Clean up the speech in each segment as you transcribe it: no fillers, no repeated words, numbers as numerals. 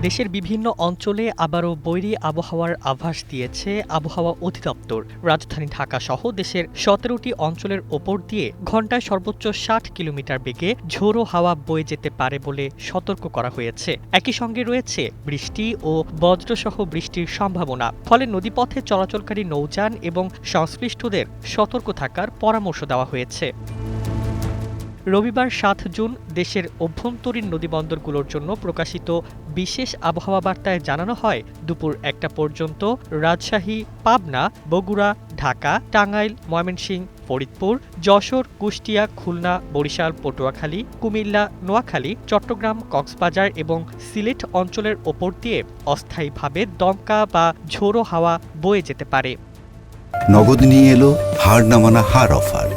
দেশের বিভিন্ন অঞ্চলে আবারও বৈরী আবহাওয়ার আভাস দিয়েছে আবহাওয়া অধিদপ্তর। রাজধানী ঢাকা সহ দেশের ১৭টি অঞ্চলের ওপর দিয়ে ঘণ্টায় সর্বোচ্চ ৬০ কিলোমিটার বেগে ঝোড়ো হাওয়া বয়ে যেতে পারে বলে সতর্ক করা হয়েছে। একই সঙ্গে রয়েছে বৃষ্টি ও বজ্রসহ বৃষ্টির সম্ভাবনা। ফলে নদীপথে চলাচলকারী নৌযান এবং সংশ্লিষ্টদের সতর্ক থাকার পরামর্শ দেওয়া হয়েছে। রবিবার ৭ জুন দেশের অভ্যন্তরীণ নদীবন্দরগুলোর জন্য প্রকাশিত বিশেষ আবহাওয়া বার্তায় জানানো হয়, দুপুর ১টা পর্যন্ত রাজশাহী, পাবনা, বগুড়া, ঢাকা, টাঙ্গাইল, ময়মনসিংহ, ফরিদপুর, যশোর, কুষ্টিয়া, খুলনা, বরিশাল, পটুয়াখালী, কুমিল্লা, নোয়াখালী, চট্টগ্রাম, কক্সবাজার এবং সিলেট অঞ্চলের ওপর দিয়ে অস্থায়ীভাবে দমকা বা ঝোড়ো হাওয়া বয়ে যেতে পারে। নগদ নিয়ে এলো হার না মানা হার অফার।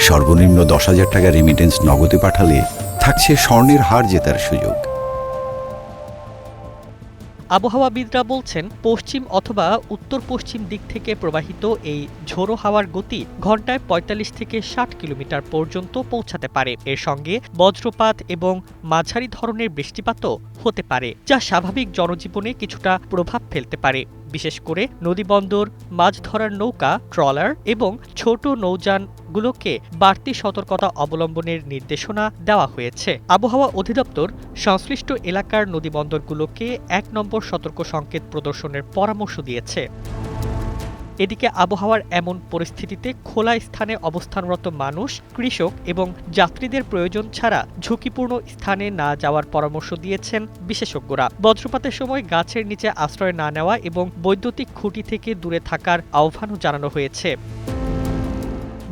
সর্বনিম্ন ১০,০০০ টাকা রেমিটেন্স নগদে পাঠালে থাকছে স্বর্ণের হার জেতার সুযোগ। আবহাওয়াবিদরা বলছেন, পশ্চিম অথবা উত্তর পশ্চিম দিক থেকে প্রবাহিত এই ঝোড়ো হাওয়ার গতি ঘণ্টায় ৪৫ থেকে ৬০ কিলোমিটার পর্যন্ত পৌঁছাতে পারে। এর সঙ্গে বজ্রপাত এবং মাঝারি ধরনের বৃষ্টিপাতও হতে পারে, যা স্বাভাবিক জনজীবনে কিছুটা প্রভাব ফেলতে পারে। বিশেষ করে নদীবন্দর, মাছ ধরার নৌকা, ট্রলার এবং ছোট নৌযানগুলোকে বাড়তি সতর্কতা অবলম্বনের নির্দেশনা দেওয়া হয়েছে। আবহাওয়া অধিদপ্তর সংশ্লিষ্ট এলাকার নদীবন্দরগুলোকে ১ নম্বর সতর্ক সংকেত প্রদর্শনের পরামর্শ দিয়েছে। এদিকে আবহাওয়ার এমন পরিস্থিতিতে খোলা স্থানে অবস্থানরত মানুষ, কৃষক এবং যাত্রীদের প্রয়োজন ছাড়া ঝুঁকিপূর্ণ স্থানে না যাওয়ার পরামর্শ দিয়েছেন বিশেষজ্ঞরা। বজ্রপাতের সময় গাছের নিচে আশ্রয় না নেওয়া এবং বৈদ্যুতিক খুঁটি থেকে দূরে থাকার আহ্বানও জানানো হয়েছে।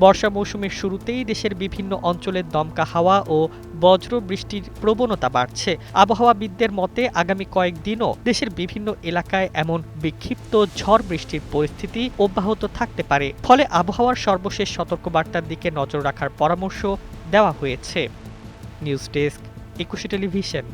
বর্ষা মৌসুমের শুরুতেই দেশের বিভিন্ন অঞ্চলে দমকা হাওয়া ও বজ্র বৃষ্টির প্রবণতা বাড়ছে। আবহাওয়াবিদদের মতে আগামী কয়েকদিনও দেশের বিভিন্ন এলাকায় এমন বিক্ষিপ্ত ঝড় বৃষ্টির পরিস্থিতি অব্যাহত থাকতে পারে। ফলে আবহাওয়ার সর্বশেষ সতর্কবার্তার দিকে নজর রাখার পরামর্শ দেওয়া হয়েছে। News desk, ২১ television.